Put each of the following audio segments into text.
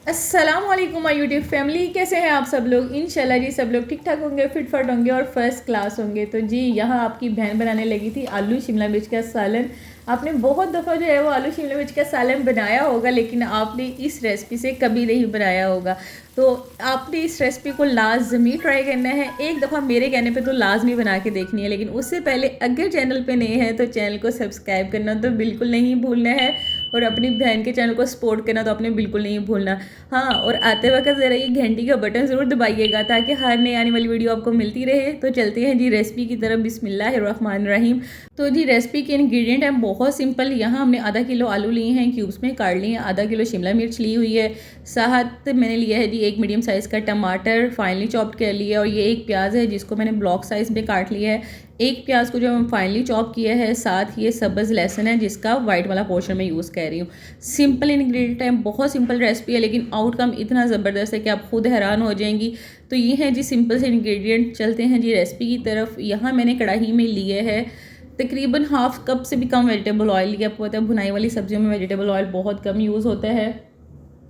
अस्सलाम वालेकुम my YouTube family, कैसे हैं आप सब लोग। इंशाल्लाह जी सब लोग ठीक ठाक होंगे, फिट फाट होंगे और फर्स्ट क्लास होंगे। तो जी यहाँ आपकी बहन बनाने लगी थी आलू शिमला मिर्च का सालन। आपने बहुत दफ़ा जो है वो आलू शिमला मिर्च का सालन बनाया होगा, लेकिन आपने इस रेसिपी से कभी नहीं बनाया होगा। तो आपने इस रेसिपी को लाजमी ट्राई करना है। एक दफ़ा मेरे कहने पे तो लाजमी बना के देखनी है, लेकिन उससे पहले अगर चैनल पे नए हैं तो चैनल को सब्सक्राइब करना तो बिल्कुल नहीं भूलना है, और अपनी बहन के चैनल को सपोर्ट करना तो आपने बिल्कुल नहीं भूलना। हाँ, और आते वक्त ज़रा ये घंटी का बटन ज़रूर दबाइएगा ताकि हर नई आने वाली वीडियो आपको मिलती रहे। तो चलते हैं जी रेसिपी की तरफ। बिस्मिल्लाहिर्रहमानिर्रहीम। तो जी रेसिपी के इंग्रेडिएंट हैं बहुत सिंपल। यहाँ हमने आधा किलो आलू लिए हैं, क्यूब्स में काट लिए हैं। आधा किलो शिमला मिर्च ली हुई है। साथ मैंने लिया है जी एक मीडियम साइज़ का टमाटर फाइनली चॉप्ड कर लिया, और ये एक प्याज है जिसको मैंने ब्लॉक साइज़ में काट लिया है। एक प्याज को जो हम फाइनली चॉप किया है, साथ ये सब्ज़ लहसुन है जिसका वाइट वाला पोर्शन में यूज़ कर रही हूँ। सिंपल इंग्रेडिएंट है, बहुत सिंपल रेसिपी है, लेकिन आउटकम इतना ज़बरदस्त है कि आप खुद हैरान हो जाएंगी। तो ये है जी सिंपल से इंग्रेडिएंट। चलते हैं जी रेसिपी की तरफ। यहाँ मैंने कढ़ाई में लिए है तकरीबन हाफ कप से भी कम वेजिटेबल ऑयल लिया। आपको पता है भुनाई वाली सब्जियों में वेजिटेबल ऑयल बहुत कम यूज़ होता है।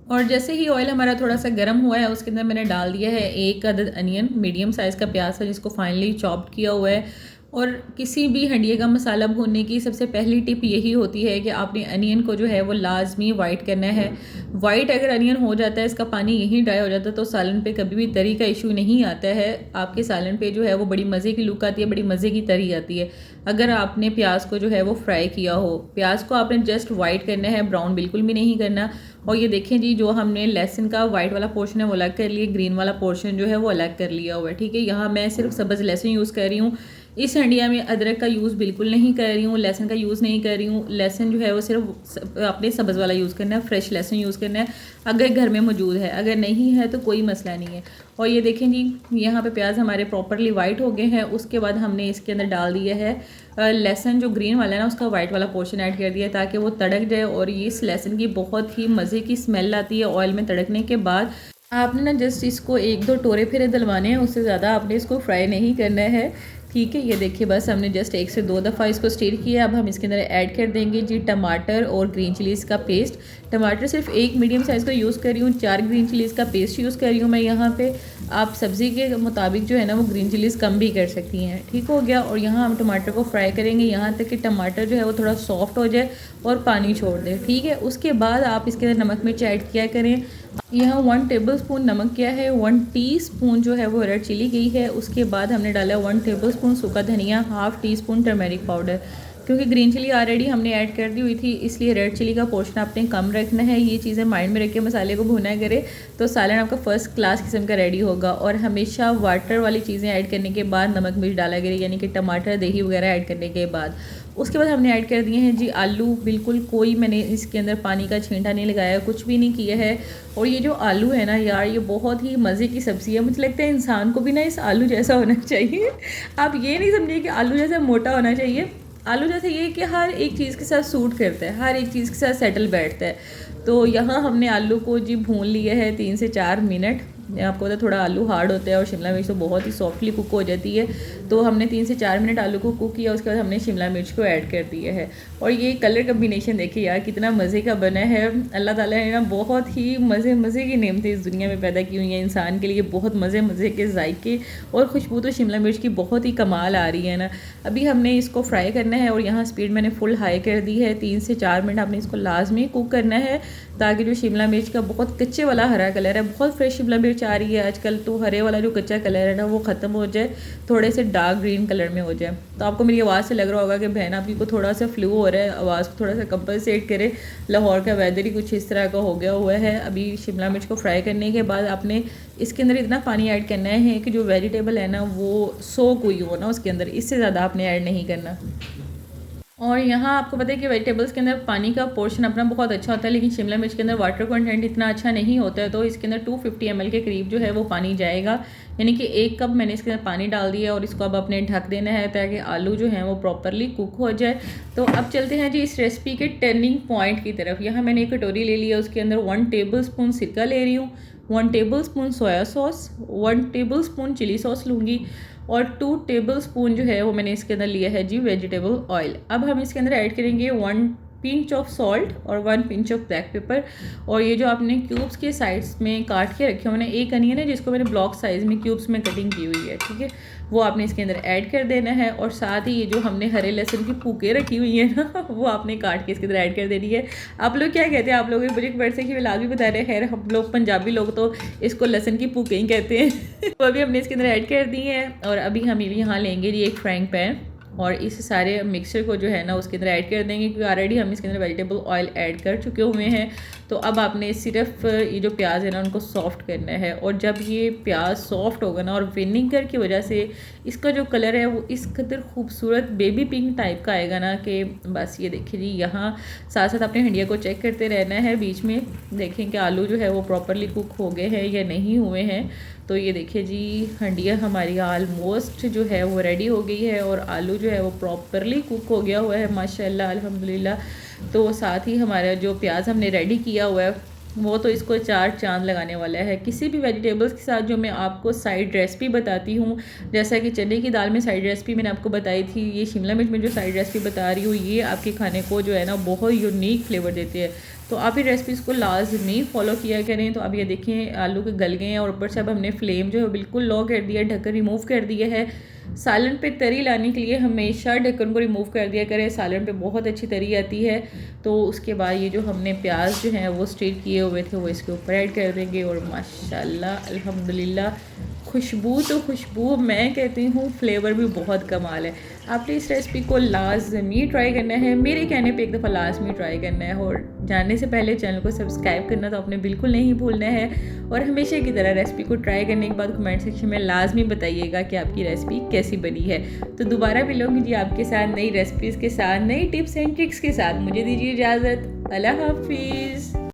और जैसे ही ऑयल हमारा थोड़ा सा गर्म हुआ है, उसके अंदर मैंने डाल दिया है एक अदद अनियन। मीडियम साइज़ का प्याज है जिसको फाइनली चॉप्ड किया हुआ है। और किसी भी हंडिये का मसाला भूनने की सबसे पहली टिप यही होती है कि आपने अनियन को जो है वो लाजमी वाइट करना है। वाइट अगर अनियन हो जाता है, इसका पानी यहीं ड्राई हो जाता है, तो सालन पे कभी भी तरी का इशू नहीं आता है। आपके सालन पे जो है वो बड़ी मज़े की लुक आती है, बड़ी मज़े की तरी आती है अगर आपने प्याज को जो है वो फ्राई किया हो। प्याज को आपने जस्ट वाइट करना है, ब्राउन बिल्कुल भी नहीं करना। और ये देखें जी, जो हमने लहसुन का वाइट वाला पोर्शन है वो अलग कर लिया, ग्रीन वाला पोर्शन जो है वो अलग कर लिया हुआ है। ठीक है, यहाँ मैं सिर्फ सब्ज़ लहसुन यूज़ कर रही हूँ। इस हंडिया में अदरक का यूज़ बिल्कुल नहीं कर रही हूँ, लहसुन का यूज़ नहीं कर रही हूँ। लहसुन जो है वो सिर्फ अपने सब्ज़ वाला यूज़ करना है, फ्रेश लहसुन यूज़ करना है अगर घर में मौजूद है। अगर नहीं है तो कोई मसला नहीं है। और ये देखें जी, यहाँ पे प्याज हमारे प्रॉपरली वाइट हो गए हैं। उसके बाद हमने इसके अंदर डाल दिया है लहसुन जो ग्रीन वाला है ना, उसका वाइट वाला पोर्शन ऐड कर दिया ताकि वो तड़क जाए। और ये इस लहसुन की बहुत ही मज़े की स्मेल आती है ऑयल में तड़कने के बाद। आपने ना जस्ट इसको एक दो टोरे फेरे दिलवाने हैं, उससे ज़्यादा आपने इसको फ्राई नहीं करना है। ठीक है, ये देखिए बस हमने जस्ट एक से दो दफ़ा इसको स्टीर किया। अब हम इसके अंदर ऐड कर देंगे जी टमाटर और ग्रीन चिलीज़ का पेस्ट। टमाटर सिर्फ एक मीडियम साइज़ का यूज़ कर रही हूँ, 4 ग्रीन चिलीज़ का पेस्ट यूज़ कर रही हूँ मैं यहाँ पे। आप सब्ज़ी के मुताबिक जो है ना वो ग्रीन चिलीज़ कम भी कर सकती हैं। ठीक हो गया। और यहाँ हम टमाटर को फ्राई करेंगे यहाँ तक कि टमाटर जो है वो थोड़ा सॉफ्ट हो जाए और पानी छोड़ दे। ठीक है, उसके बाद आप इसके अंदर नमक मिर्च ऐड किया करें। यहाँ 1 टेबलस्पून नमक किया है, 1 टीस्पून जो है वो रेड चिली गई है। उसके बाद हमने डाला 1 टेबलस्पून सूखा धनिया, half tea spoon turmeric powder. क्योंकि ग्रीन चिली ऑलरेडी हमने ऐड कर दी हुई थी, इसलिए रेड चिली का पोर्शन आपने कम रखना है। ये चीज़ें माइंड में रख के मसाले को भुना करें तो सालन आपका फ़र्स्ट क्लास किस्म का रेडी होगा। और हमेशा वाटर वाली चीज़ें ऐड करने के बाद नमक मिर्च डाला करें, यानी कि टमाटर दही वगैरह ऐड करने के बाद। उसके बाद हमने ऐड कर दिए हैं जी आलू। बिल्कुल कोई मैंने इसके अंदर पानी का छींटा नहीं लगाया, कुछ भी नहीं किया है। और ये जो आलू है ना यार, ये बहुत ही मज़े की सब्ज़ी है। मुझे लगता है इंसान को भी ना इस आलू जैसा होना चाहिए। आप ये नहीं समझिए कि आलू जैसा मोटा होना चाहिए। आलू जैसे ये कि हर एक चीज़ के साथ सूट करता है, हर एक चीज़ के साथ सेटल बैठता है। तो यहाँ हमने आलू को जी भून लिया है 3 से 4 मिनट। आपको पता थोड़ा आलू हार्ड होता है और शिमला मिर्च तो बहुत ही सॉफ्टली कुक हो जाती है। तो हमने 3 से 4 मिनट आलू को कुक किया, उसके बाद हमने शिमला मिर्च को ऐड कर दिया है। और ये कलर कम्बिनेशन देखिए यार कितना मज़े का बना है। अल्लाह ताला ने ना बहुत ही मज़े की नेमतें इस दुनिया में पैदा की हुई हैं इंसान के लिए। बहुत मज़े के जायके और खुशबू तो शिमला मिर्च की बहुत ही कमाल आ रही है ना। अभी हमने इसको फ्राई करना है और यहाँ स्पीड मैंने फुल हाई कर दी है। 3 से 4 मिनट आपने इसको लाजमी कुक करना है ताकि जो शिमला मिर्च का बहुत कच्चे वाला हरा कलर है, बहुत फ्रेश शिमला मिर्च आ रही है आजकल, तो हरे वाला जो कच्चा कलर है ना वो ख़त्म हो जाए, थोड़े से डार्क ग्रीन कलर में हो जाए। तो आपको मेरी आवाज़ से लग रहा होगा कि बहन आपकी को थोड़ा सा फ्लू हो रहा है, आवाज़ को थोड़ा सा कंपनसेट करे। लाहौर का वेदर ही कुछ इस तरह का हो गया हुआ है। अभी शिमला मिर्च को फ्राई करने के बाद आपने इसके अंदर इतना पानी ऐड करना है कि जो वेजिटेबल है ना वो सोक हुई हो ना उसके अंदर, इससे ज़्यादा आपने ऐड नहीं करना। और यहाँ आपको पता है कि वेजिटेबल्स के अंदर पानी का पोर्शन अपना बहुत अच्छा होता है, लेकिन शिमला मिर्च के अंदर वाटर कंटेंट इतना अच्छा नहीं होता है। तो इसके अंदर 250 ml के करीब जो है वो पानी जाएगा, यानी कि 1 कप मैंने इसके अंदर पानी डाल दिया। और इसको अब अपने ढक देना है ताकि आलू जो हैं वो प्रॉपरली कुक हो जाए। तो अब चलते हैं जी इस रेसिपी के टर्निंग पॉइंट की तरफ। यहाँ मैंने एक कटोरी ले लिया, उसके अंदर 1 टेबलस्पून सिरका ले रही हूँ, 1 tablespoon soya sauce, 1 tablespoon chilli sauce लूँगी, और 2 टेबलस्पून जो है वो मैंने इसके अंदर लिया है जी वेजिटेबल ऑयल। अब हम इसके अंदर ऐड करेंगे 1 पिंच ऑफ सॉल्ट और 1 पिंच ऑफ ब्लैक पेपर। और ये जो आपने क्यूब्स के साइड्स में काट के रखे हुए हैं, एक अनियन है जिसको मैंने ब्लॉक साइज़ में क्यूब्स में कटिंग की हुई है, ठीक है, वो आपने इसके अंदर ऐड कर देना है। और साथ ही ये जो हमने हरे लहसुन की पूके रखी हुई है ना, वो आपने काट के इसके अंदर ऐड कर देनी है। आप लोग क्या कहते हैं, आप लोग मुझे वर्ड से कि लाल भी बता रहे हैं, हम लोग पंजाबी लोग तो इसको लहसुन की पूके ही कहते हैं। तो अभी हमने इसके अंदर ऐड कर दी है। और अभी हम यहाँ लेंगे जी एक फ्राइंग पैन और इस सारे मिक्सचर को जो है ना उसके अंदर ऐड कर देंगे, क्योंकि ऑलरेडी हम इसके अंदर वेजिटेबल ऑयल ऐड कर चुके हुए हैं। तो अब आपने सिर्फ ये जो प्याज है ना उनको सॉफ्ट करना है। और जब ये प्याज सॉफ्ट होगा ना, और विनेगर की वजह से इसका जो कलर है वो इस कदर खूबसूरत बेबी पिंक टाइप का आएगा ना कि बस ये देखिए जी। यहाँ साथ साथ अपने हंडिया को चेक करते रहना है, बीच में देखें कि आलू जो है वो प्रॉपरली कुक हो गए हैं या नहीं हुए हैं। तो ये देखिए जी, हंडिया हमारी ऑलमोस्ट जो है वो रेडी हो गई है और आलू जो है वो प्रॉपरली कुक हो गया हुआ है माशाल्लाह अल्हम्दुलिल्लाह। तो साथ ही हमारा जो प्याज हमने रेडी किया हुआ है वो तो इसको 4 चांद लगाने वाला है। किसी भी वेजिटेबल्स के साथ जो मैं आपको साइड रेसिपी बताती हूँ, जैसा कि चने की दाल में साइड रेसिपी मैंने आपको बताई थी, ये शिमला मिर्च में जो साइड रेसिपी बता रही हूँ, ये आपके खाने को जो है ना बहुत यूनिक फ्लेवर देते हैं। तो आप ये रेसिपीज़ को लाजमी फॉलो किया करें। तो अब ये देखें आलू के गल गए हैं और ऊपर से अब हमने फ्लेम जो है बिल्कुल लो कर दिया, ढक्कन रिमूव कर दिया है। सालन पे तरी लाने के लिए हमेशा ढक्कन को रिमूव कर दिया करें, सालन पे बहुत अच्छी तरी आती है। तो उसके बाद ये जो हमने प्याज जो है वो स्टीर किए हुए थे वो इसके ऊपर ऐड कर देंगे और माशाल्लाह अल्हम्दुलिल्लाह खुशबू तो खुशबू, मैं कहती हूँ फ्लेवर भी बहुत कमाल है। आपने इस रेसिपी को लाजमी ट्राई करना है, मेरे कहने पे एक दफ़ा लाजमी ट्राई करना है। और जानने से पहले चैनल को सब्सक्राइब करना तो आपने बिल्कुल नहीं भूलना है। और हमेशा की तरह रेसिपी को ट्राई करने के बाद कमेंट सेक्शन में लाजमी बताइएगा कि आपकी रेसिपी कैसी बनी है। तो दोबारा मिलूंगी जी आपके साथ नई रेसिपीज़ के साथ, नई टिप्स एंड ट्रिक्स के साथ। मुझे दीजिए इजाज़त, अल्लाह हाफिज़।